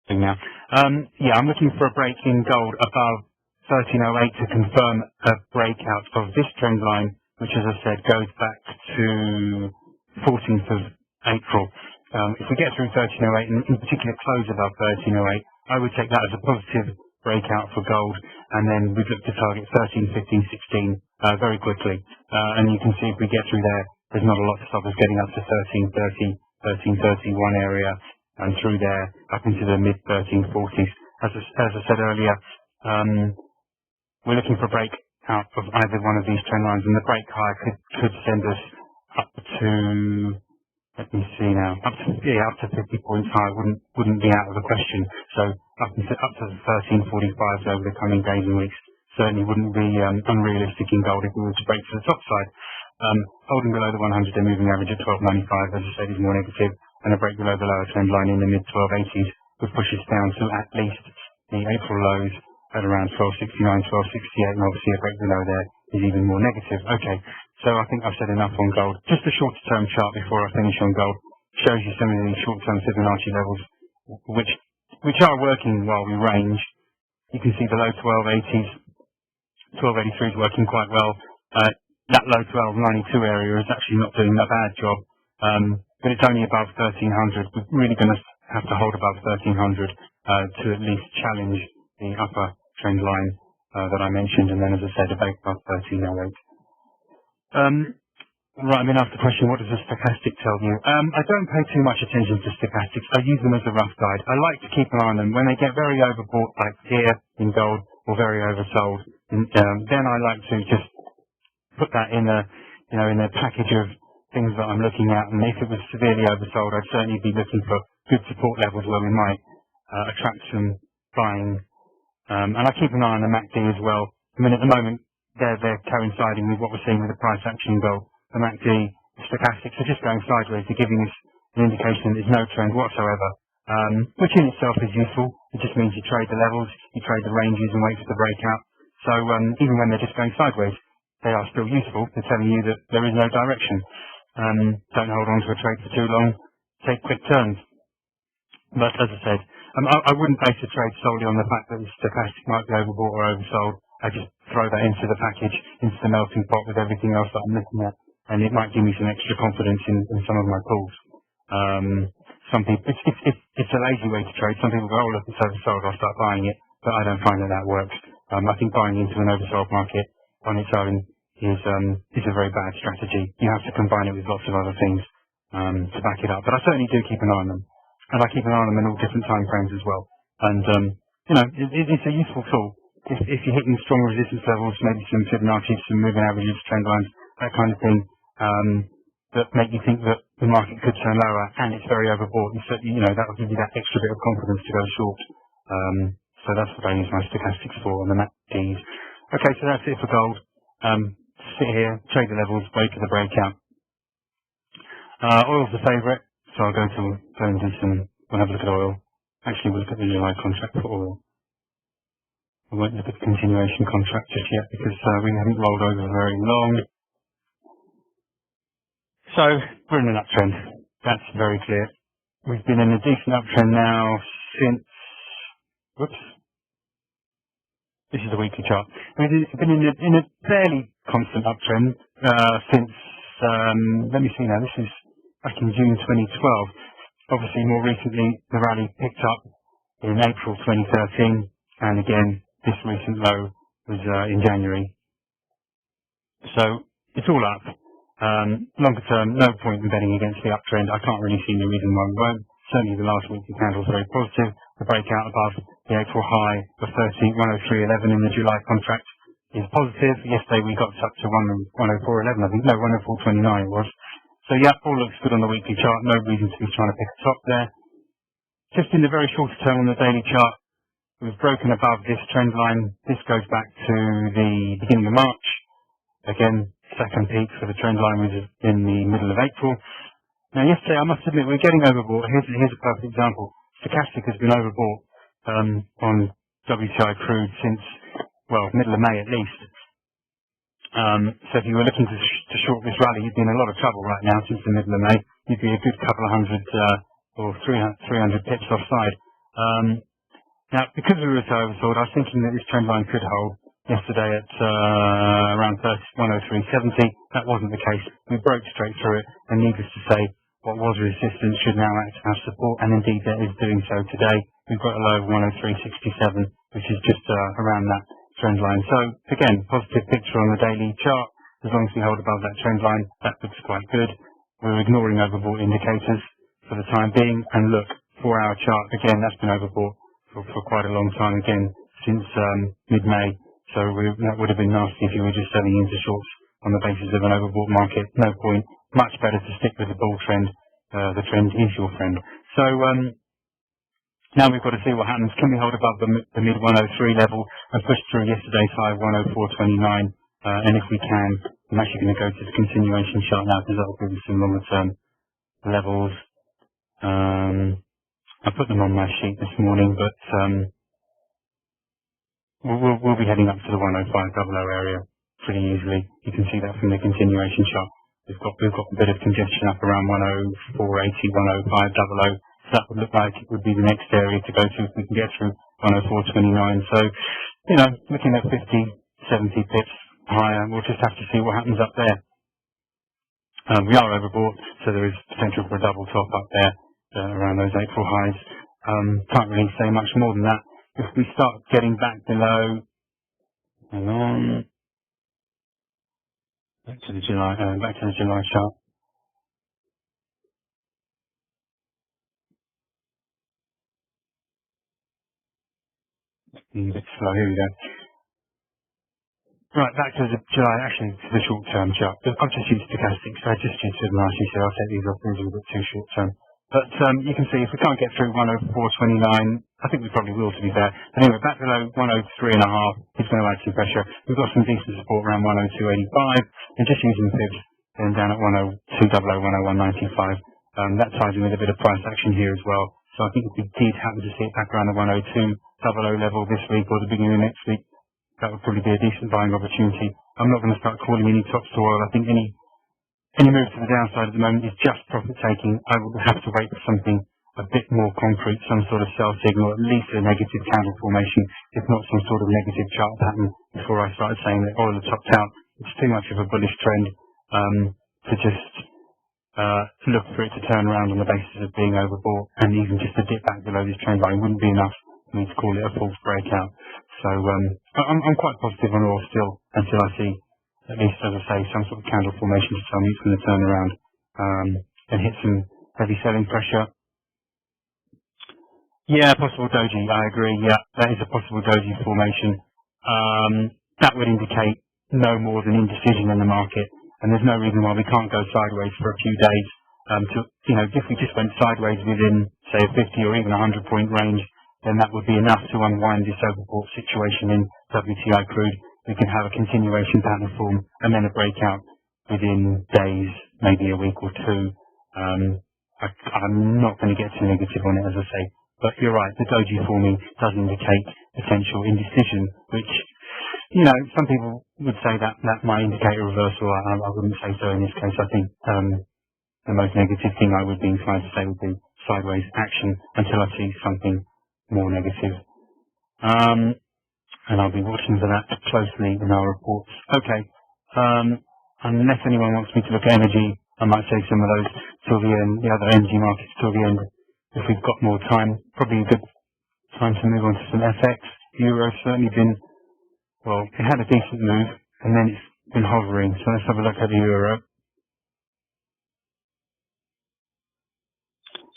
Now, yeah, I'm looking for a break in gold above 1308 to confirm a breakout of this trend line, which, as I said, goes back to 14th of April. If we get through 1308, and in particular close above 1308, I would take that as a positive breakout for gold, and then we'd look to target 13, 15, 16 very quickly. And you can see if we get through there, there's not a lot to stop us getting up to 1330, 1331 area, and through there up into the mid 1340s. As I said earlier, we're looking for a break out of either one of these trend lines, and the break high could send us up to, let me see now, up to 50 points high wouldn't be out of the question. So up to the 1345s over the coming days and weeks certainly wouldn't be unrealistic in gold if we were to break to the top side. Holding below the 100-day moving average at 1295, as I said, is more negative, and a break below the lower trend line in the mid 1280s would push us down to at least the April lows at around 1269, 1268, and obviously a break below there is even more negative. Okay, so I think I've said enough on gold. Just a shorter term chart before I finish on gold shows you some of these short term Fibonacci levels which are working while we range. You can see the low 1280s, 1283 is working quite well. That low 1292 area is actually not doing a bad job, but it's only above 1300. We're really going to have to hold above 1300 to at least challenge the upper trend line that I mentioned, and then, as I said, a break above 1308. Right, I'm going to ask the question, what does the stochastic tell you? I don't pay too much attention to stochastics. I use them as a rough guide. I like to keep an eye on them. When they get very overbought, like here in gold, or very oversold, then I like to just put that in a package of things that I'm looking at. And if it was severely oversold, I'd certainly be looking for good support levels where we might attract some buying. And I keep an eye on the MACD as well. I mean, at the moment, they're coinciding with what we're seeing with the price action in gold. The MACD, the stochastics are just going sideways. They're giving us an indication that there's no trend whatsoever, which in itself is useful. It just means you trade the levels, you trade the ranges and wait for the breakout. So even when they're just going sideways, they are still useful. They're telling you that there is no direction. Don't hold on to a trade for too long. Take quick turns. But as I said, I wouldn't base a trade solely on the fact that the stochastic might be overbought or oversold. I just throw that into the package, into the melting pot with everything else that I'm looking at, and it might give me some extra confidence in some of my calls. Some people, it's a lazy way to trade. Some people go, oh look, it's oversold, I'll start buying it, but I don't find that works. I think buying into an oversold market on its own is a very bad strategy. You have to combine it with lots of other things to back it up. But I certainly do keep an eye on them, and I keep an eye on them in all different time frames as well. And it's a useful tool if you're hitting strong resistance levels, maybe some Fibonacci, some moving averages, trend lines, that kind of thing, that make you think that the market could turn lower, and it's very overbought. That will give you that extra bit of confidence to go short. So that's what I use my stochastics for, and the MACDs. Okay, so that's it for gold. Sit here, trade the levels, wait for the breakout. Oil's the favourite, so I'll go and do some. We'll have a look at oil. Actually, we'll look at the July contract for oil. I won't look at the continuation contract just yet because we haven't rolled over very long. So we're in an uptrend. That's very clear. We've been in a decent uptrend now since. Whoops. This is the weekly chart. We've been in a fairly constant uptrend since. Let me see now. This is back in June 2012. Obviously, more recently, the rally picked up in April 2013, and again, this recent low was in January. So it's all up. Longer term, no point in betting against the uptrend. I can't really see any reason why we won't. Certainly the last weekly candle is very positive. The breakout above the April high of 103.11 in the July contract is positive. Yesterday we got up to 104.11, I think. No, 104.29 it was. So yeah, all looks good on the weekly chart. No reason to be trying to pick a top there. Just in the very short term on the daily chart, we've broken above this trend line. This goes back to the beginning of March. Again, second peak for the trend line was in the middle of April. Now yesterday, I must admit, we're getting overbought. Here's a perfect example. Stochastic has been overbought on WTI crude since, well, middle of May at least. So if you were looking to short this rally, you'd be in a lot of trouble right now since the middle of May. You'd be a good couple of hundred or 300 pips offside. Now, because we were so oversold, I was thinking that this trend line could hold yesterday at around 103.70. That wasn't the case. We broke straight through it, and needless to say, what was resistance should now act as support, and indeed that is doing so today. We've got a low of 103.67, which is just around that trend line. So, again, positive picture on the daily chart. As long as we hold above that trend line, that looks quite good. We're ignoring overbought indicators for the time being, and look, 4-hour chart, again, that's been overbought for quite a long time, again, since mid-May. So that would have been nasty if you were just selling into shorts on the basis of an overbought market. No point. Much better to stick with the bull trend. The trend is your friend. So now we've got to see what happens. Can we hold above the mid-103 level and push through yesterday's high of 104.29? And if we can, I'm actually going to go to the continuation chart now because that will give you some longer-term levels. I put them on my sheet this morning, but we'll be heading up to the 105.00 area pretty easily. You can see that from the continuation chart. We've got a bit of congestion up around 104.80, 105.00. So that would look like it would be the next area to go to if we can get through 104.29. So, looking at 50, 70 pips higher, we'll just have to see what happens up there. We are overbought, so there is potential for a double top up there. Around those April highs. Can't really say much more than that. If we start getting back below, hang on, back to the July chart. A bit slow. Here we go. Right, back to the July, actually to the short-term chart. I've just used stochastics, so I just used Fibonacci, so I'll take these off. These are a bit too short-term. But you can see if we can't get through 104.29, I think we probably will, to be fair. Anyway, back below 103.5 is going to add some pressure. We've got some decent support around 102.85, and just using fibs, then down at 102.00, 101.95. That ties in with a bit of price action here as well. So I think if we did happen to see it back around the 102.00 level this week or the beginning of next week, that would probably be a decent buying opportunity. I'm not going to start calling any tops to oil. I think any move to the downside at the moment is just profit taking. I would have to wait for something a bit more concrete, some sort of sell signal, at least a negative candle formation, if not some sort of negative chart pattern, before I started saying that oil had topped out. It's too much of a bullish trend to just look for it to turn around on the basis of being overbought, and even just to dip back below this trend line wouldn't be enough for me to call it a false breakout. So I'm quite positive on oil still until I see, at least as I say, some sort of candle formation to tell me it's going to turn around and hit some heavy selling pressure. Yeah, possible doji, I agree. Yeah, that is a possible doji formation. That would indicate no more than indecision in the market, and there's no reason why we can't go sideways for a few days. If we just went sideways within, say, a 50 or even 100-point range, then that would be enough to unwind this overbought situation in WTI crude. We can have a continuation pattern form and then a breakout within days, maybe a week or two. I'm not going to get too negative on it, as I say. But you're right, the doji forming does indicate potential indecision, which, some people would say that might indicate a reversal. I wouldn't say so in this case. I think the most negative thing I would be inclined to say would be sideways action until I see something more negative. And I'll be watching for that closely in our reports. Okay. Unless anyone wants me to look at energy, I might save some of those till the end, the other energy markets till the end. If we've got more time, probably a good time to move on to some FX. Euro's certainly been, it had a decent move, and then it's been hovering. So let's have a look at the euro.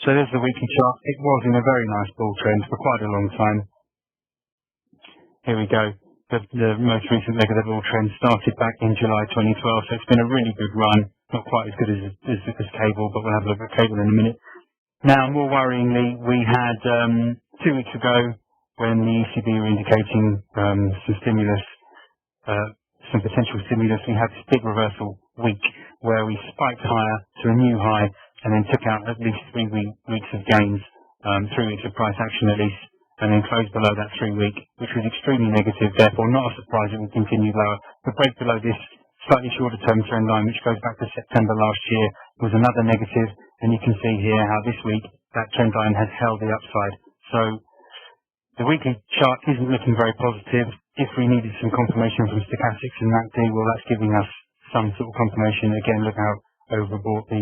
So there's the weekly chart. It was in a very nice bull trend for quite a long time. Here we go. The most recent leg of the bull trend started back in July 2012, so it's been a really good run. Not quite as good as cable, but we'll have a look at cable in a minute. Now, more worryingly, we had 2 weeks ago when the ECB were indicating some stimulus, some potential stimulus. We had this big reversal week where we spiked higher to a new high and then took out at least 3 weeks of gains, 3 weeks of price action at least, and then closed below that 3-week, which was extremely negative, therefore not a surprise it would continue lower. The break below this slightly shorter term trend line, which goes back to September last year, was another negative, and you can see here how this week that trend line has held the upside. So The weekly chart isn't looking very positive. If we needed some confirmation from stochastics in that day, well, that's giving us some sort of confirmation. Again, look how overbought the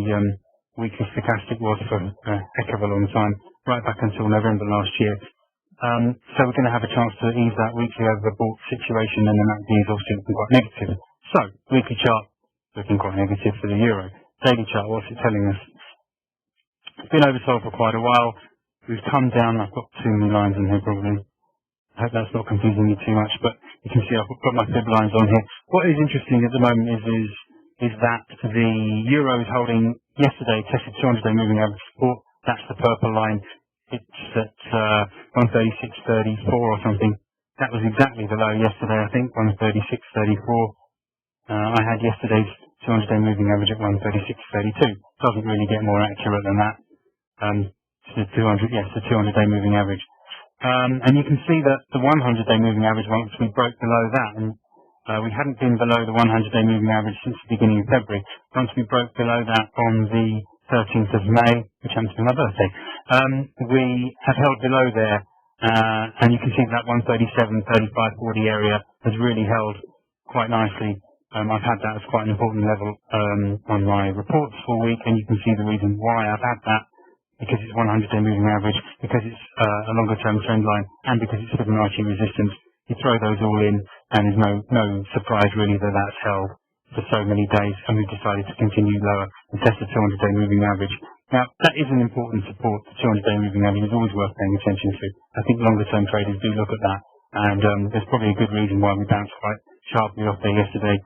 weekly stochastic was for a heck of a long time, right back until November last year. So we're going to have a chance to ease that weekly overbought situation, and the MACD is obviously looking quite negative. So, weekly chart looking quite negative for the euro. Daily chart, what's it telling us? It's been oversold for quite a while. We've come down. I've got too many lines in here probably. I hope that's not confusing you too much, but you can see I've got my fib lines on here. What is interesting at the moment is that the euro is holding, yesterday tested 200-day moving average support. That's the purple line. It's at 136.34 or something. That was exactly the low yesterday, I think, 136.34. I had yesterday's 200-day moving average at 136.32. Doesn't really get more accurate than that. The 200-day moving average. And you can see that the 100-day moving average, once we broke below that, and we hadn't been below the 100-day moving average since the beginning of February. Once we broke below that on the 13th of May, which happens to be my birthday, we have held below there, and you can see that 137, 35, 40 area has really held quite nicely. I've had that as quite an important level on my reports for a week, and you can see the reason why I've had that, because it's 100-day moving average, because it's a longer-term trend line, and because it's Fibonacci resistance. You throw those all in, and there's no surprise really that that's held for so many days, and we've decided to continue lower and test the 200-day moving average. Now, that is an important support. The 200-day moving average is always worth paying attention to. I think longer-term traders do look at that, and there's probably a good reason why we bounced quite sharply off there yesterday.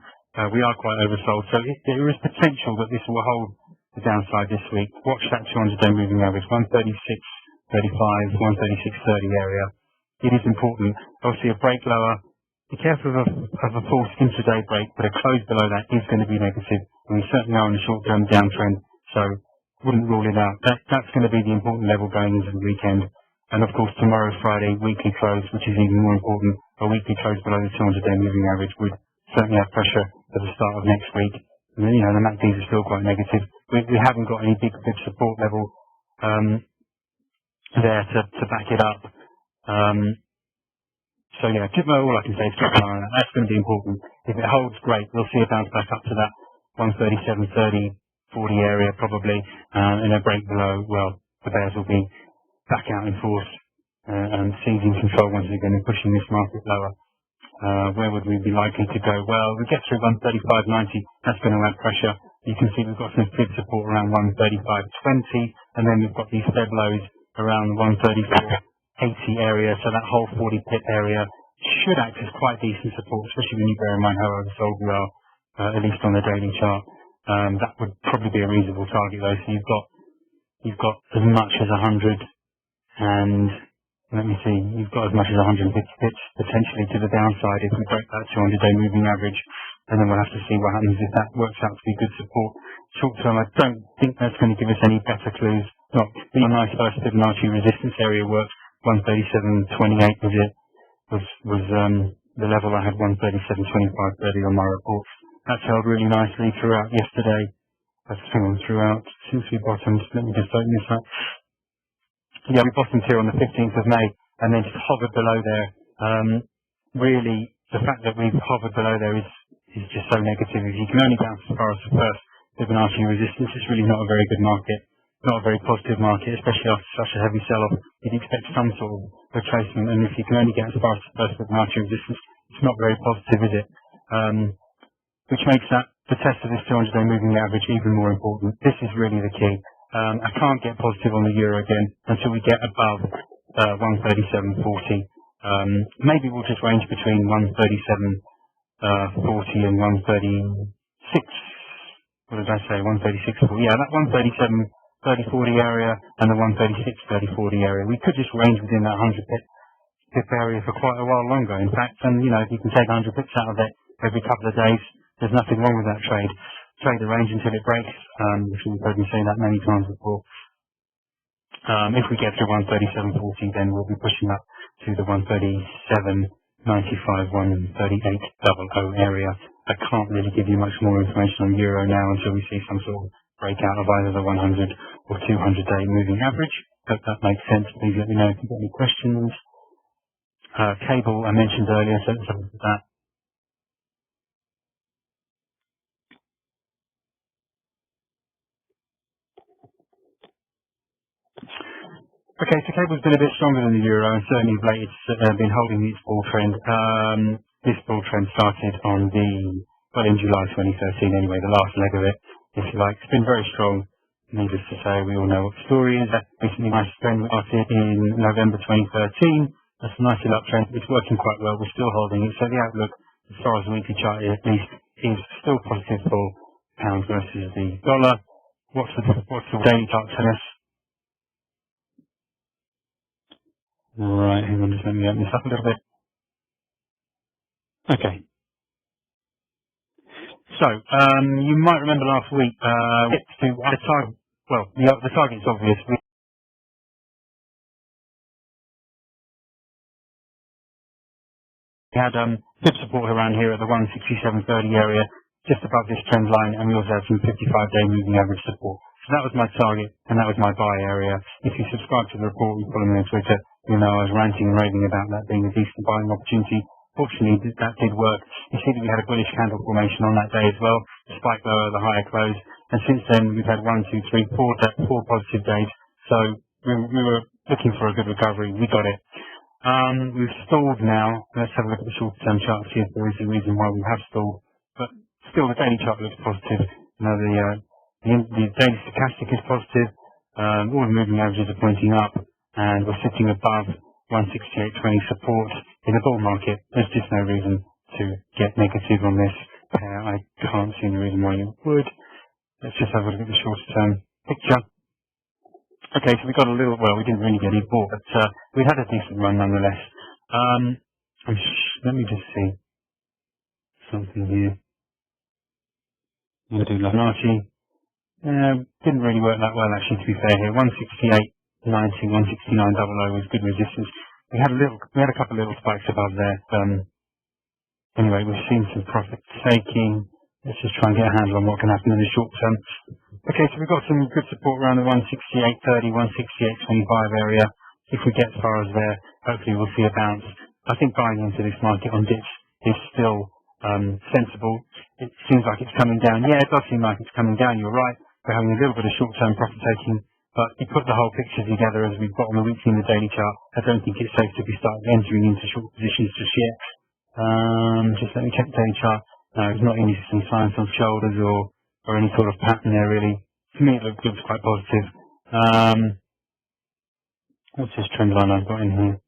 We are quite oversold, so there is potential that this will hold the downside this week. Watch that 200-day moving average, 136.35, 136.30 area. It is important. Obviously, a break lower. Be careful of a false intraday break, but a close below that is going to be negative, and we certainly are in a short-term downtrend, so wouldn't rule it out. That's going to be the important level going into the weekend. And of course, tomorrow, Friday, weekly close, which is even more important. A weekly close below the 200-day moving average would certainly have pressure at the start of next week. And, you know, the MACDs are still quite negative. We haven't got any big support level there to back it up. So yeah, all I can say is keep an eye on that. That's going to be important. If it holds, great. We'll see a bounce back up to that 137.30, 40 area probably, and a break below. Well, the bears will be back out in force and seizing control once again and pushing this market lower. Where would we be likely to go? Well, we get through 135.90. That's going to add pressure. You can see we've got some fib support around 135.20, and then we've got these fib lows around 134.80 area. So that whole 40 pip area should act as quite decent support, especially when you bear in mind how oversold we are, at least on the daily chart. That would probably be a reasonable target though. So you've got as much as 100 and let me see, you've got as much as 150 pips potentially to the downside if we break that 200-day moving average, and then we'll have to see what happens if that works out to be good support. Short term, I don't think that's going to give us any better clues. Not the nice first Fibonacci resistance area works. 137.28 was the level I had 137.25.30 on my report. That's held really nicely throughout yesterday. Throughout since we bottomed. Let me just open this up. Yeah, we bottomed here on the 15th of May and then just hovered below there. Really, the fact that we've hovered below there is just so negative. If you can only bounce as far as the first Fibonacci resistance, it's really not a very good market, not a very positive market, especially after such a heavy sell-off. You'd expect some sort of retracement, and if you can only get as far as the first Fibonacci resistance, it's not very positive, is it? Which makes the test of this 200-day moving average even more important. This is really the key. I can't get positive on the euro again until we get above 137.40. Maybe we'll just range between 137.40 and 136. What did I say? 136.40. Yeah, that 137.30.40 area and the 136.30.40 area. We could just range within that 100 pip area for quite a while longer. In fact, and you know, if you can take 100 pips out of it every couple of days, there's nothing wrong with that trade. Trade the range until it breaks, which we've heard me say that many times before. If we get to 137.40, then we'll be pushing up to the 137.95, 138.00 area. I can't really give you much more information on euro now until we see some sort of breakout of either the 100 or 200-day moving average. Hope that makes sense. Please let me know if you've got any questions. Cable I mentioned earlier, so let's have a look at that. Okay, so cable's been a bit stronger than the euro, and certainly of late it's been holding its bull trend. This bull trend started on in July 2013 anyway, the last leg of it, if you like. It's been very strong. Needless to say, we all know what the story is. Recently, nice trend started in November 2013. That's a nice little uptrend. It's working quite well. We're still holding it. So the outlook, as far as the weekly chart at least, is still positive for pound versus the dollar. What's the daily chart tell us? Right, hang on, just let me open this up a little bit. Okay. So, you might remember last week, the target, well, the target's obvious. We had good support around here at the 167.30 area, just above this trend line, and we also had some 55-day moving average support. So that was my target, and that was my buy area. If you subscribe to the report, you follow me on Twitter, you know I was ranting and raving about that being a decent buying opportunity. Fortunately, that did work. You see that we had a bullish candle formation on that day as well, despite the higher close. And since then, we've had 4 positive days. So we were looking for a good recovery. We got it. We've stalled now. Let's have a look at the short-term chart, see if there is a reason why we have stalled. But still, the daily chart looks positive. You know, the daily stochastic is positive. All the moving averages are pointing up, and we're sitting above 168.20 support in the bull market. There's just no reason to get negative on this pair. I can't see any reason why you would. Let's just have a look at the short-term picture. Okay, so we got a little, well, we didn't really get any bought, but we had a decent run nonetheless. Let me just see something here. I'm going to do Fibonacci. Didn't really work that well, actually, to be fair here. 168.90, 169.00 was good resistance. We had a couple of little spikes above there. Anyway, we've seen some profit taking. Let's just try and get a handle on what can happen in the short term. Okay, so we've got some good support around the 168.30, 168.25 area. If we get as far as there, hopefully we'll see a bounce. I think buying into this market on dips is still sensible. It seems like it's coming down. Yeah, it does seem like it's coming down. You're right. We're having a little bit of short-term profit taking, but you put the whole picture together as we've got on the weekly and the daily chart. I don't think it's safe to be starting entering into short positions just yet. Just let me check the daily chart. No, it's not any signs on shoulders or any sort of pattern there really. To me, it looks quite positive. What's this trend line I've got in here?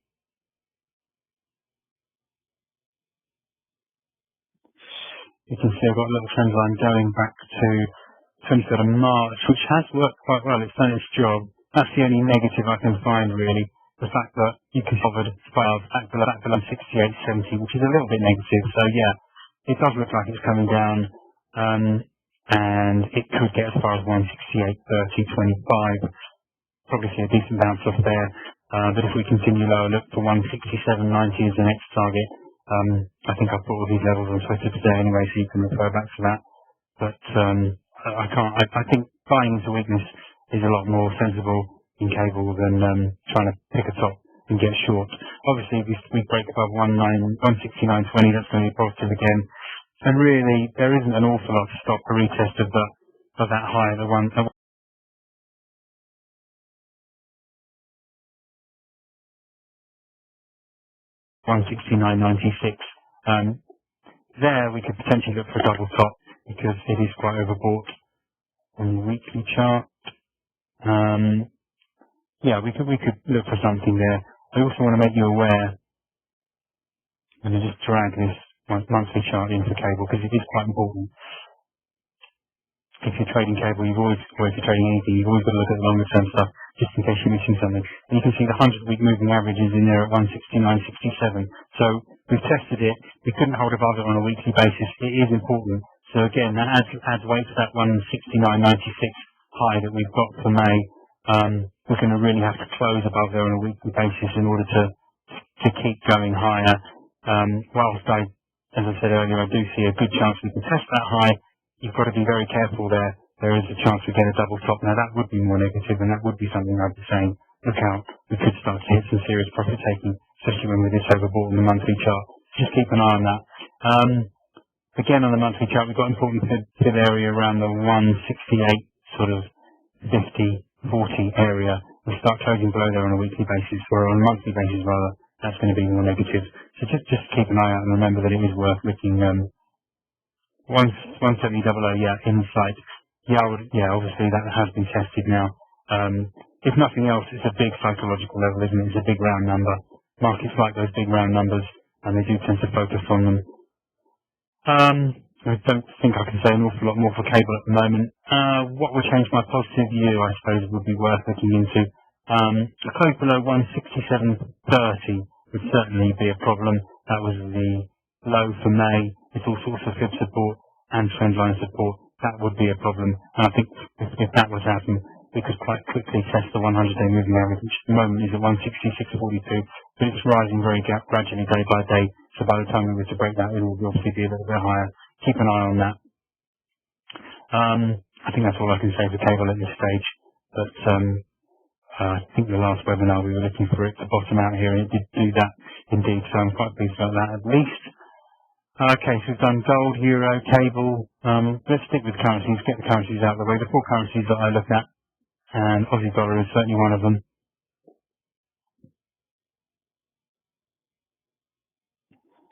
You can see I've got a little trend line going back to 23rd of March, which has worked quite well. It's done its job. That's the only negative I can find really. The fact that you can hover back below 68.70, which is a little bit negative. So yeah, it does look like it's coming down, and it could get as far as 168.30.25. Probably see a decent bounce off there. But if we continue lower, look for 167.90 as the next target. I think I've put all these levels on Twitter today anyway, so you can refer back to that. But I think buying into weakness is a lot more sensible in cable than trying to pick a top and get short. Obviously, if we break above 169.20, that's going to be positive again. And really, there isn't an awful lot to stop a retest of that high, the 169.96. There we could potentially look for a double top because it is quite overbought on the weekly chart. Yeah, we could look for something there. I also want to make you aware, I'm going to just drag this monthly chart into cable because it is quite important. If you're trading cable, or if you're trading anything, you've always got to look at the longer term stuff just in case you're missing something. And you can see the 100-week moving average is in there at 169.67. So we've tested it. We couldn't hold above it on a weekly basis. It is important. So again, that adds weight to that 169.96 high that we've got for May. We're going to really have to close above there on a weekly basis in order to keep going higher. Whilst as I said earlier, I do see a good chance we can test that high. You've got to be very careful there. There is a chance we get a double top. Now that would be more negative, and that would be something I'd be saying, look out, we could start to hit some serious profit taking. especially when we're this overbought on the monthly chart. Just keep an eye on that. Again, on the monthly chart, we've got important fib area around the 168 sort of 50-40 area. We start closing below there on a weekly basis, or on a monthly basis rather. That's going to be more negative. So just keep an eye out and remember that it is worth looking. 170 in sight. Yeah, obviously that has been tested now. If nothing else, it's a big psychological level, isn't it? It's a big round number. Markets like those big round numbers, and they do tend to focus on them. I don't think I can say an awful lot more for cable at the moment. What would change my positive view, I suppose, would be worth looking into. A close below 167.30 would certainly be a problem. That was the low for May. It's all sorts of fib support and trendline support. That would be a problem. And I think if that was to happen, we could quite quickly test the 100-day moving average, which at the moment is at 166.42, but it's rising very gradually day by day. So by the time we were to break that, it will obviously be a little bit higher. Keep an eye on that. I think that's all I can say for cable at this stage. But I think the last webinar we were looking for it to bottom out here, and it did do that indeed. So I'm quite pleased about that at least. Okay, so we've done gold, euro, cable. Let's stick with currencies, get the currencies out of the way. The four currencies that I look at, and Aussie dollar is certainly one of them.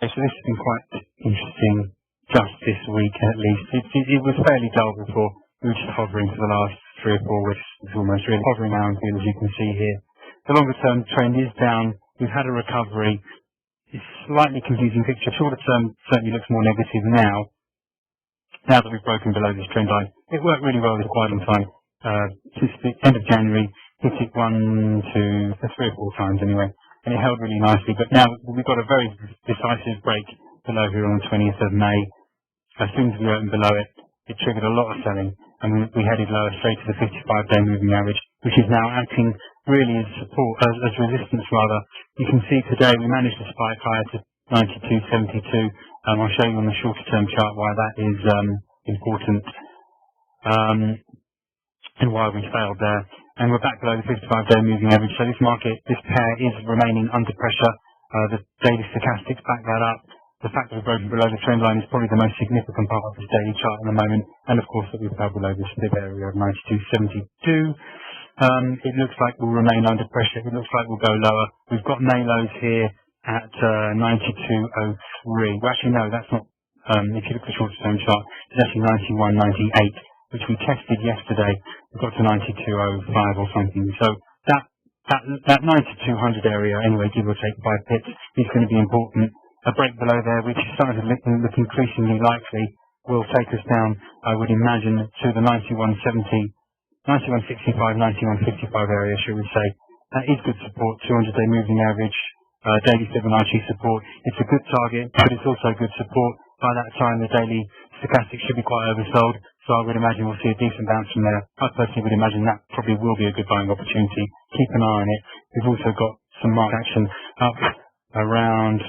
Okay, so this has been quite interesting just this week at least. It was fairly dull before. We were just hovering for the last 3 or 4 weeks. It's almost really hovering around here, as you can see here. The longer term trend is down. We've had a recovery. It's a slightly confusing picture. Shorter term certainly looks more negative now that we've broken below this trend line. It worked really well for quite a long time. Since the end of January, hit it 3 or 4 times anyway, and it held really nicely. But now we've got a very decisive break below here on the 20th of May. As soon as we opened below it, it triggered a lot of selling, and we headed lower straight to the 55-day moving average, which is now acting really as support, as resistance rather. You can see today we managed to spike higher to 92.72. I'll show you on the shorter term chart why that is important, and why we failed there. And we're back below the 55-day moving average. So this market, this pair is remaining under pressure. The daily stochastics back that up. The fact that we've broken below the trend line is probably the most significant part of this daily chart at the moment. And of course that we've fell below this fib area of 92.72. It looks like we'll remain under pressure. It looks like we'll go lower. We've got May lows here at 92.03. Well, actually, no, that's not. If you look at the shorter term chart, it's actually 91.98, which we tested yesterday. We got to 92.05 or something. So that 9200 area, anyway, give or take 5 pips, is going to be important. A break below there, which is starting to look increasingly likely, will take us down, I would imagine, to the 91.70. 91.65, 91.55 area, should we say. That is good support, 200-day moving average, daily Fibonacci support. It's a good target, but it's also good support. By that time, the daily stochastic should be quite oversold, so I would imagine we'll see a decent bounce from there. I personally would imagine that probably will be a good buying opportunity. Keep an eye on it. We've also got some market action up around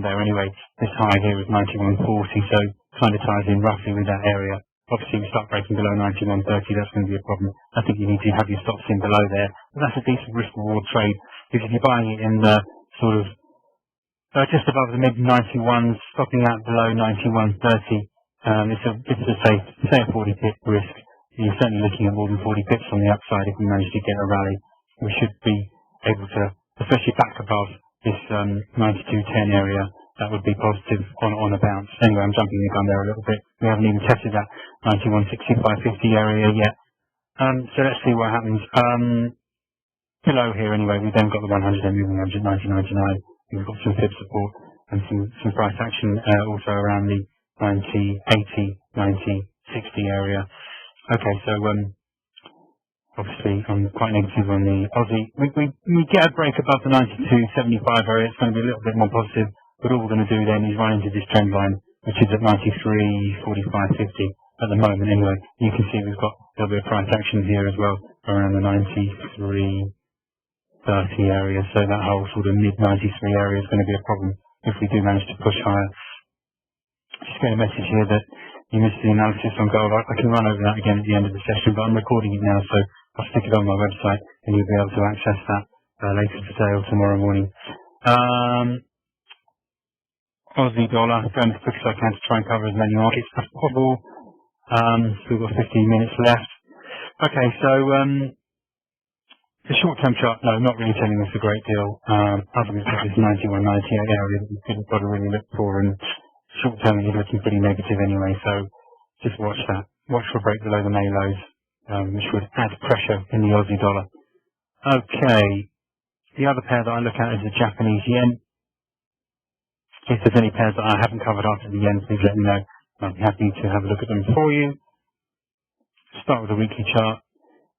there anyway. This high here is 91.40, so kind of ties in roughly with that area. Obviously, we start breaking below 91.30, that's going to be a problem. I think you need to have your stops in below there. But that's a decent risk-reward trade, because if you're buying it in the sort of just above the mid-91s, stopping out below 91.30, it's a say a 40 pip risk. You're certainly looking at more than 40 pips on the upside if we manage to get a rally. We should be able to, especially back above this 92.10 area. That would be positive on a bounce. Anyway, I'm jumping the gun there a little bit. We haven't even tested that 91.65.50 area yet. So let's see what happens. Below here anyway, we've then got the 100-day moving average at 90.99. We've got some fib support and some price action also around the 90.80, 90.60 area. Okay, so obviously I'm quite negative on the Aussie. We get a break above the 92.75 area. It's going to be a little bit more positive. But all we're going to do then is run into this trend line, which is at 93.45.50 at the moment anyway. You can see we've got a little bit of price action here as well, around the 93.30 area. So that whole sort of mid-93 area is going to be a problem if we do manage to push higher. Just get a message here that you missed the analysis on gold. I can run over that again at the end of the session, but I'm recording it now, so I'll stick it on my website and you'll be able to access that later today or tomorrow morning. Aussie dollar, going as quick as I can to try and cover as many markets as possible. We've got 15 minutes left. Okay, so the short-term chart, no, not really telling us a great deal. Other than this 91, 98 area that we've got to really look for, and short-term is looking pretty negative anyway, so just watch that. Watch for a break below the May lows, which would add pressure in the Aussie dollar. Okay, the other pair that I look at is the Japanese yen. If there's any pairs that I haven't covered after the yen, please let me know. I'll be happy to have a look at them for you. Start with the weekly chart.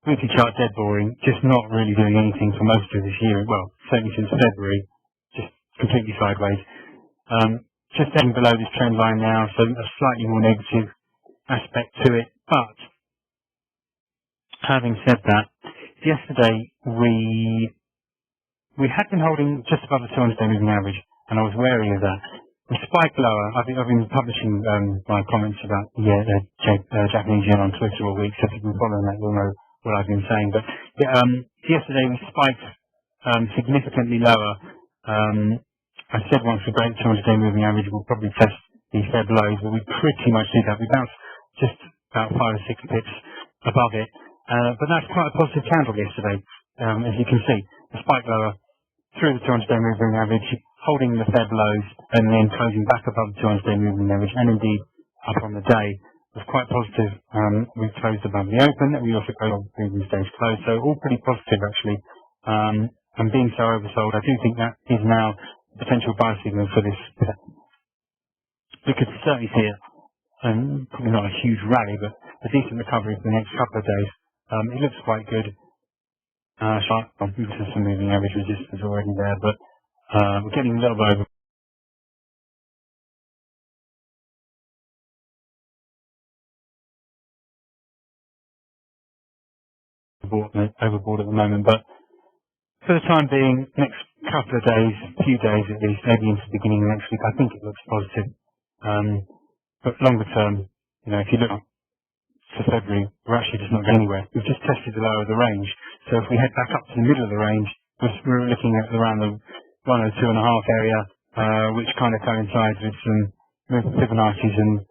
Weekly chart, dead boring, just not really doing anything for most of this year. Well, certainly since February, just completely sideways. Just heading below this trend line now, so a slightly more negative aspect to it. But having said that, yesterday we had been holding just above the 200-day moving average, and I was wary of that. We spiked lower. I've been publishing my comments about Japanese yen on Twitter all week, so if you've been following that, you'll know what I've been saying. But yesterday we spiked significantly lower. I said once we break 200-day moving average, we'll probably test the Feb lows, but we pretty much did that. We bounced just about 5 or 6 pips above it, but that's quite a positive candle yesterday, as you can see. A spike lower through the 200-day moving average, holding the Feb lows, and then closing back above the 200-day moving average, and indeed up on the day. Was quite positive. We closed above the open, and we also closed on the previous day's close, so all pretty positive actually. And being so oversold, I do think that is now a potential buy signal for this. We could certainly see it, probably not a huge rally, but a decent recovery for the next couple of days. It looks quite good. Some moving average resistance already there, but we're getting a little bit overboard at the moment, but for the time being, next couple of days, few days at least, maybe into the beginning of next week, I think it looks positive. But longer term, if you look for February, we're actually just not going anywhere. We've just tested the lower of the range, so if we head back up to the middle of the range, we're looking at around the 102.5 area, which kind of coincides with some Fibonacci's, and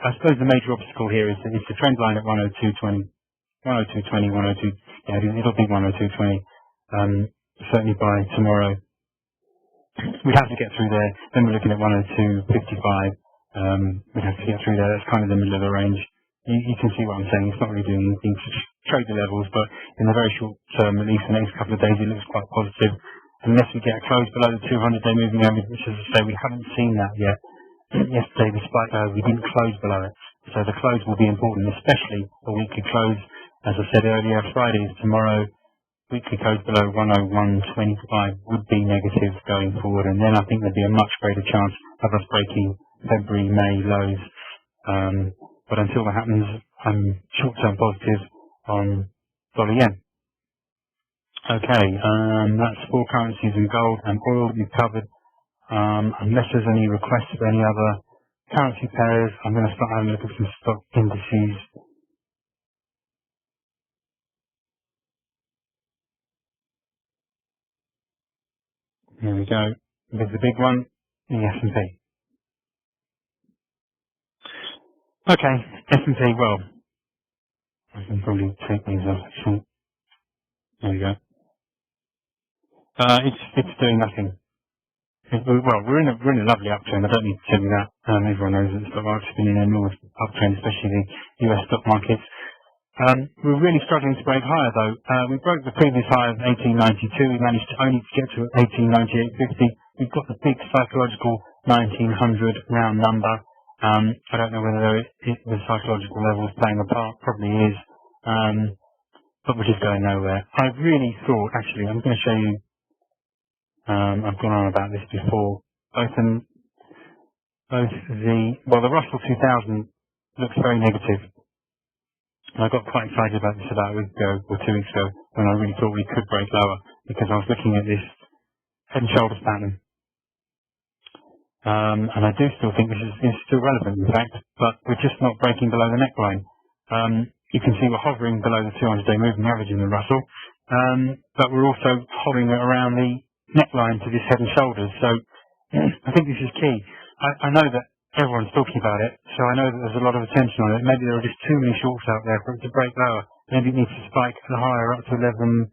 I suppose the major obstacle here is the trend line at 102.20. 102.20, 102, yeah, it'll be 102.20, certainly by tomorrow. We'd have to get through there, then we're looking at 102.55, we'd have to get through there, that's kind of the middle of the range. You can see what I'm saying, it's not really doing anything to trade the levels, but in the very short term, at least the next couple of days, it looks quite positive. Unless we get a close below the 200-day moving average, which as I say, we haven't seen that yet. Yesterday, despite we didn't close below it, so the close will be important, especially a weekly close. As I said earlier, Friday is tomorrow. Weekly close below 101.25 would be negative going forward, and then I think there'd be a much greater chance of us breaking February, May lows. But until that happens, I'm short-term positive on dollar yen. Okay, that's 4 currencies in gold and oil that we've covered. Unless there's any requests for any other currency pairs, I'm going to start having a look at some stock indices. Here we go. There's the big one, the S&P. Okay, S&P, well, I can probably take these off actually. There we go. It's doing nothing. Well, we're in a lovely uptrend. I don't need to tell you that. Everyone knows that the stock market's been in an enormous uptrend, especially the US stock markets. We're really struggling to break higher though. We broke the previous high of 1892. We managed to only get to 1898.50. We've got the big psychological 1900 round number. I don't know whether the psychological level is playing a part. Probably is. But we're just going nowhere. I really thought, actually, I'm going to show you. I've gone on about this before. The Russell 2000 looks very negative. I got quite excited about this about a week ago or 2 weeks ago when I really thought we could break lower because I was looking at this head and shoulders pattern. And I do still think this is still relevant in fact, but we're just not breaking below the neckline. You can see we're hovering below the 200-day moving average in the Russell. but we're also hovering around the neckline to this head and shoulders. So I think this is key. I know that everyone's talking about it, so I know that there's a lot of attention on it. Maybe there are just too many shorts out there for it to break lower. Maybe it needs to spike higher up to 1150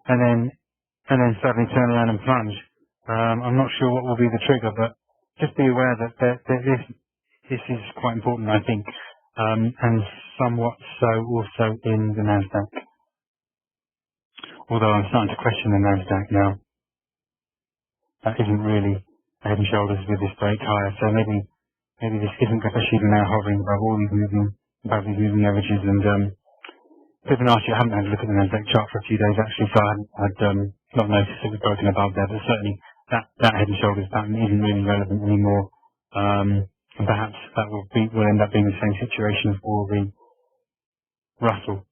and then suddenly turn around and plunge. I'm not sure what will be the trigger, but just be aware that this is quite important, I think, and somewhat so also in the Nasdaq. Although I'm starting to question the Nasdaq now. That isn't really head and shoulders with this break higher, so maybe this isn't, especially now hovering above all these moving averages. And Fibonacci, I haven't had a look at the Nasdaq chart for a few days actually, so I'd not noticed it was broken above there, but certainly that head and shoulders pattern isn't really relevant anymore. And perhaps that will end up being the same situation for the Russell.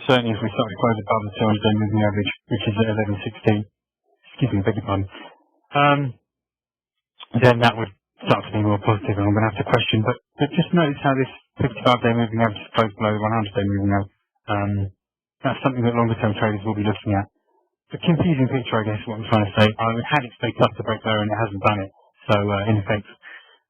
Certainly if we start to close above the 200-day moving average, which is at 1116, excuse me, beg your pardon, then that would start to be more positive, and I'm going to have to question. But just notice how this 55-day moving average is close below the 100-day moving average. That's something that longer-term traders will be looking at. The confusing picture, I guess, is what I'm trying to say. I had expected us to break lower, and it hasn't done it. So, in effect,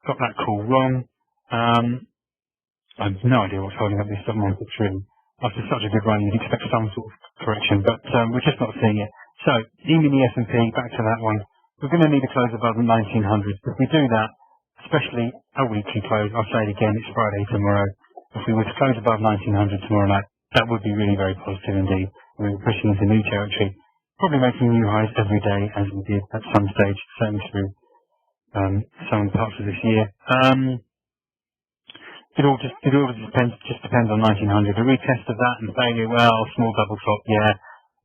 got that call wrong. I have no idea what's holding up this stock market, really. After such a good run, you'd expect some sort of correction, but we're just not seeing it. So, Emini S&P, back to that one. We're going to need a close above 1900. If we do that, especially a weekly close, I'll say it again, it's Friday tomorrow. If we were to close above 1900 tomorrow night, that would be really very positive indeed. We were pushing into new territory, probably making new highs every day as we did at some stage, certainly through some parts of this year. It all just depends on 1900. A retest of that and failure, well, small double top, yeah,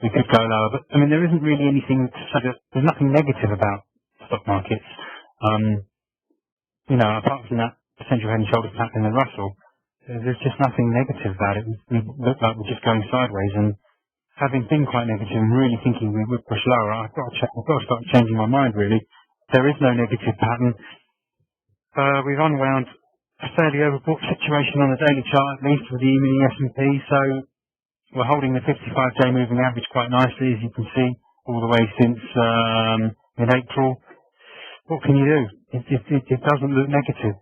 we could go lower. But I mean, there isn't really anything to say that there's nothing negative about stock markets. Apart from that potential head and shoulders pattern in the Russell, there's just nothing negative about it. We look like we're just going sideways, and having been quite negative and really thinking we would push lower, I've got to start changing my mind, really. There is no negative pattern. We've unwound a fairly overbought situation on the daily chart, at least with the Emini S&P, so we're holding the 55-day moving average quite nicely, as you can see, all the way since mid-April. What can you do? It doesn't look negative.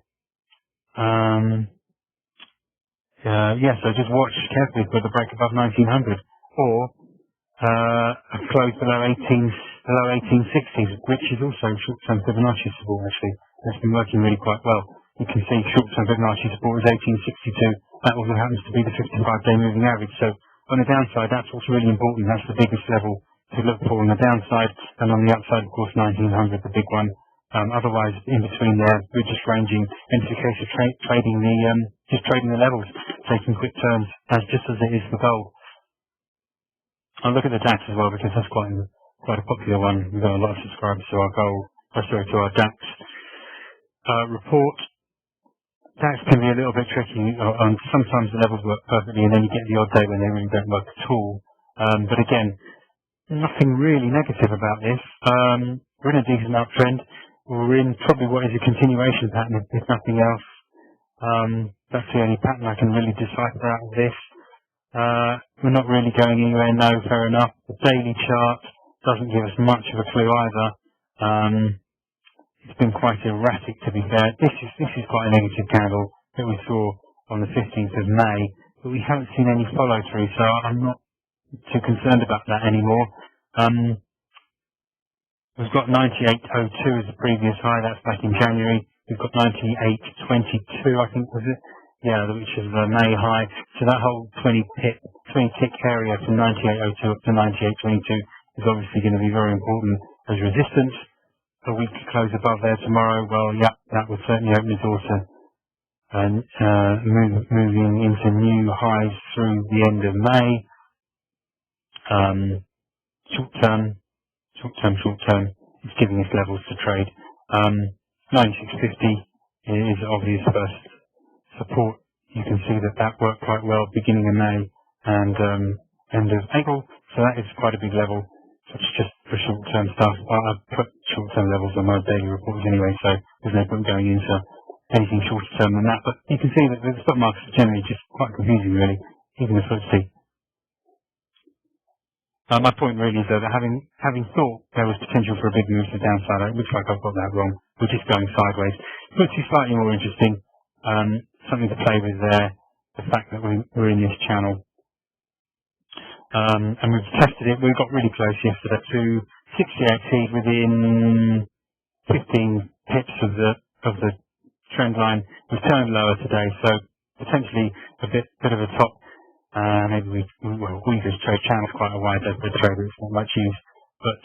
So just watch carefully for the break above 1900, or a close below 1860s, which is also short-term Fibonacci support, actually. That's been working really quite well. You can see short-term Fibonacci support is 1862. That also happens to be the 55-day moving average. So on the downside, that's what's really important. That's the biggest level to look for on the downside. And on the upside, of course, 1900, the big one. Otherwise, in between there, we're just ranging. And it's a case of trading the levels, taking quick turns, just as it is for gold. I'll look at the DAX as well, because that's quite a popular one. We've got a lot of subscribers to our DAX report. DAX can be a little bit tricky. Sometimes the levels work perfectly, and then you get the odd day when they really don't work at all. But again, nothing really negative about this. We're in a decent uptrend. We're in probably what is a continuation pattern, if nothing else. That's the only pattern I can really decipher out of this. We're not really going anywhere, no, fair enough. The daily chart doesn't give us much of a clue either. It's been quite erratic, to be fair. This is quite a negative candle that we saw on the 15th of May, but we haven't seen any follow-through, so I'm not too concerned about that anymore. We've got 98.02 as the previous high. That's back in January. We've got 98.22, I think, was it? Yeah, which is the May high. So that whole 20-tick area from 98.02 up to 98.22 is obviously going to be very important as resistance. A week close above there tomorrow, well, yeah, that would certainly open the door to moving into new highs through the end of May. Short term, it's giving us levels to trade. 9650 is obvious first support. You can see that worked quite well beginning of May and end of April, so that is quite a big level. So it's just for short-term stuff. I've put short-term levels on my daily reports anyway, so there's no point going into anything shorter term than that. But you can see that the stock market is generally just quite confusing, really. Even the FTSE My point really is that having thought there was potential for a big move to the downside, it looks like I've got that wrong. We're just going sideways. FTSE slightly more interesting. Something to play with there. The fact that we're in this channel. And we've tested it. We got really close yesterday to 68 within 15 pips of the trend line. We've turned lower today, so potentially a bit of a top. Maybe we just trade channels quite a wide over the trader. It's not much use, but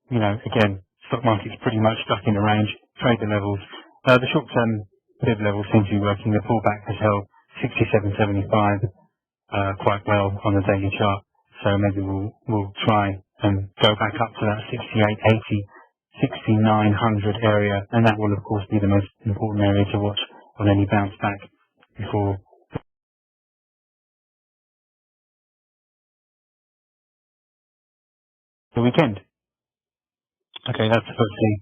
you know, again, stock market's pretty much stuck in a range. Trade the levels. The short-term bid levels seem to be working. The pullback has held 67.75 quite well on the daily chart. So maybe we'll try and go back up to that 68.80. 6,900 area, and that will of course be the most important area to watch on any bounce back before the weekend. Okay, that's firstly.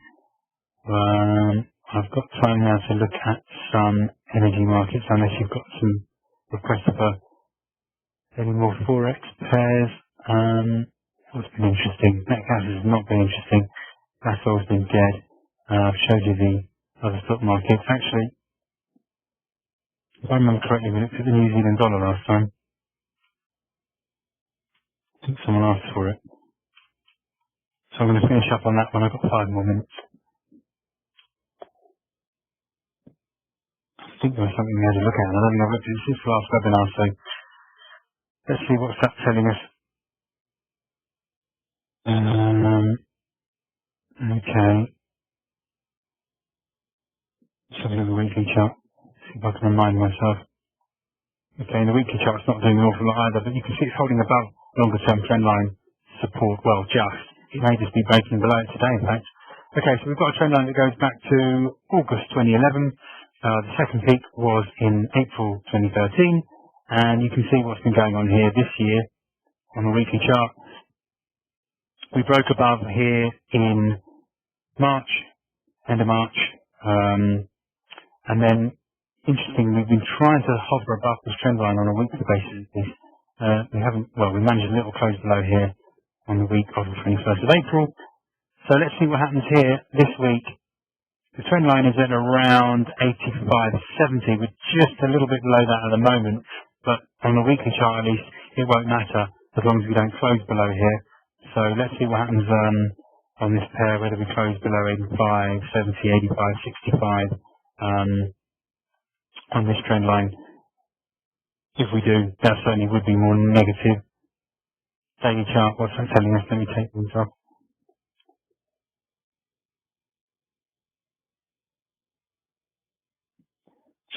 I've got time now to look at some energy markets, unless you've got some requests for any more Forex pairs. What's been interesting? Net gas has not been interesting. That's always been dead. I've showed you the other stock markets. Actually, if I remember correctly, we looked at the New Zealand dollar last time. I think someone asked for it. So I'm going to finish up on that one. I've got 5 more minutes. I think there was something we had to look at. I don't think I've looked at it since the last webinar, so let's see what's that telling us. Okay. Let's have a look at the weekly chart. See if I can remind myself. Okay, the weekly chart's not doing an awful lot either, but you can see it's holding above longer term trend line support. Well, just. It may just be breaking below it today, in fact. Okay, so we've got a trend line that goes back to August 2011. The second peak was in April 2013, and you can see what's been going on here this year on the weekly chart. We broke above here in March, end of March, and then interestingly, we've been trying to hover above this trend line on a weekly basis. We haven't, well, we managed a little close below here on the week of the 21st of April. So let's see what happens here this week. The trend line is at around 85.70. We're just a little bit below that at the moment, but on the weekly chart at least, it won't matter as long as we don't close below here. So let's see what happens on this pair, whether we close below 85.70, 85.65 on this trend line. If we do, that certainly would be more negative. Daily chart, what's that telling us? Let me take these off.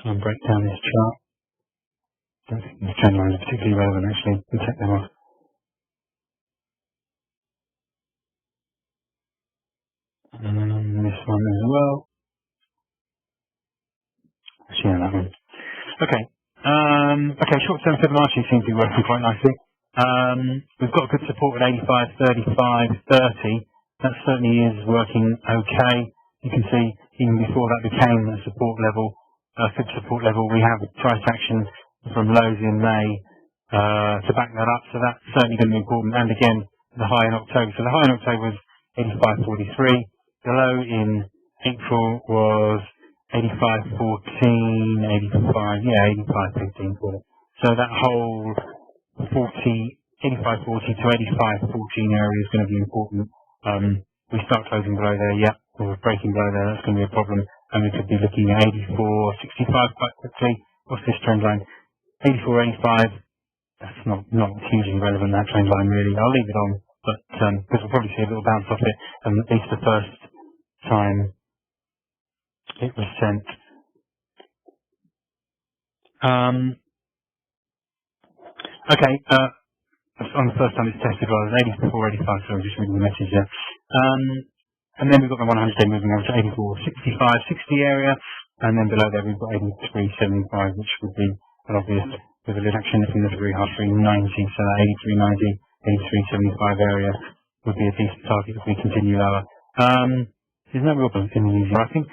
Try and break down this chart. Don't think this trend line is particularly relevant actually. We'll take them off. And this one as well. Actually, yeah, that one. Okay. Okay, short-term Fibonacci seems to be working quite nicely. We've got good support at 85.35.30. That certainly is working okay. You can see even before that became a support level, fib support level, we have price action from lows in May to back that up. So that's certainly going to be important. And again, the high in October. So the high in October was 85.43. The low in April was 85.14, 85, yeah, 85.15 for it. So that whole 85.40 to 85.14 area is going to be important. We start closing below there, yeah, or breaking below there, that's going to be a problem. And we could be looking at 84.65 quite quickly. What's this trend line? 84.85. That's not hugely relevant, that trend line really. I'll leave it on, but because we'll probably see a little bounce off it, and at least the first time it was sent. Okay, on the first time it's tested rather than 84.85, so I'm just reading the message there. And then we've got the 100-day moving over to 84.65, 60 area, and then below there we've got 83.75, which would be an obvious with a reduction from the very hard 390, so that 83.90, 83.75 area would be a decent target if we continue lower. There's no real point in the easy, I think,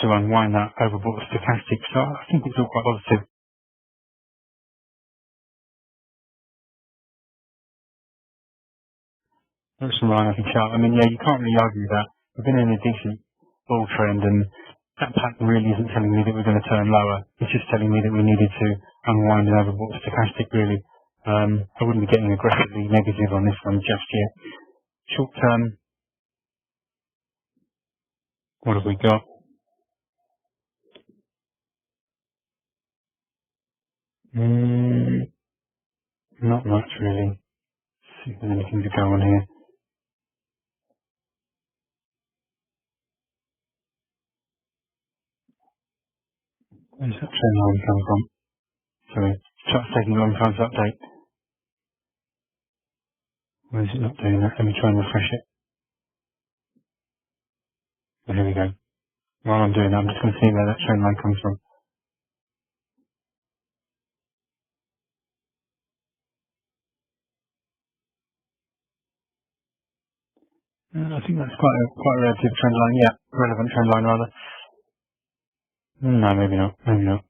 to unwind that overbought stochastic, so I think it's all quite positive. Looks from line, I can chart. I mean, yeah, you can't really argue with that. We've been in a decent bull trend, and that pattern really isn't telling me that we're going to turn lower. It's just telling me that we needed to unwind an overbought stochastic, really. I wouldn't be getting aggressively negative on this one just yet. Short term, what have we got? Not much, really. Let's see if there's anything to go on here. Where's that trend line come from? Sorry, chart's taking a long time to update. Where is it not doing that? Let me try and refresh it. Oh, here we go. While I'm doing that, I'm just going to see where that trend line comes from. I think that's quite a relative trend line. Yeah, relevant trend line rather. No, maybe not. Maybe not.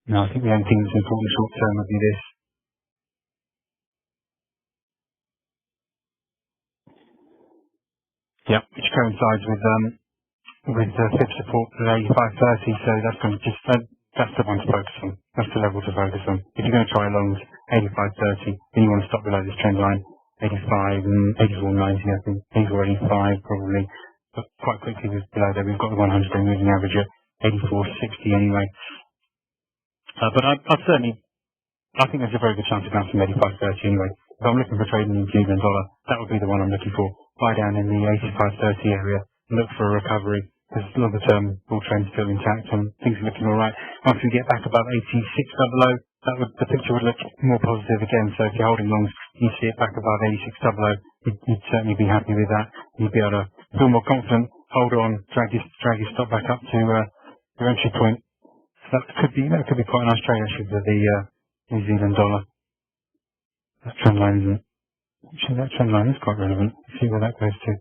No, I think the only thing that's important short term would be this. Yep, which coincides with the fib support at 85.30. So that's going to just that's the one to focus on. That's the level to focus on. If you're going to try longs 85.30, then you want to stop below this trend line. 85 and 84.90. I think 84.85 probably. But quite quickly below there, we've got the 100-day moving average at 84.60 anyway. But I think there's a very good chance of bouncing 85.30 anyway. If I'm looking for trading in New Zealand dollar, that would be the one I'm looking for. Buy down in the 85.30 area and look for a recovery. Because longer term bull trend's still intact and things are looking alright. Once we get back above 86.00, the picture would look more positive again. So if you're holding longs, you see it back above 86.00, you'd certainly be happy with that. You'd be able to feel more confident, hold on, drag your stop back up to your entry point. So that could be quite a nice trade actually for the New Zealand dollar. That trend line isn't. Actually, that trend line is quite relevant. Let's see where that goes to.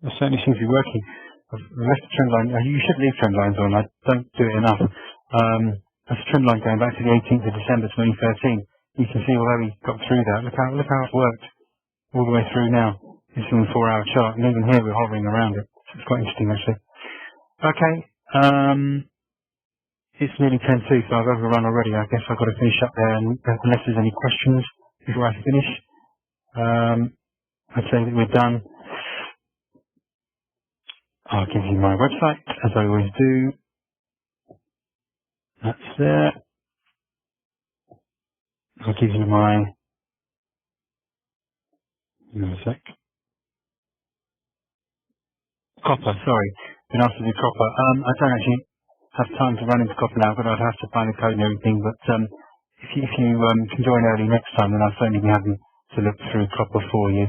It certainly seems to be working. I've left the trend line. You should leave trend lines on. I don't do it enough. That's a trend line going back to the 18th of December 2013. You can see although we got through that, look how it's worked all the way through now. This is on the 4-hour chart, and even here we're hovering around it. So it's quite interesting actually. Okay. It's nearly 10:02, so I've overrun already. I guess I've got to finish up there, and unless there's any questions before I finish, I'd say that we're done. I'll give you my website, as I always do. That's there. I'll give you my... Hang on a sec. Copper, sorry. Been asked to do copper. I don't actually have time to run into copper now, but I'd have to find the code and everything. But if you can join early next time, then I'll certainly be happy to look through copper for you.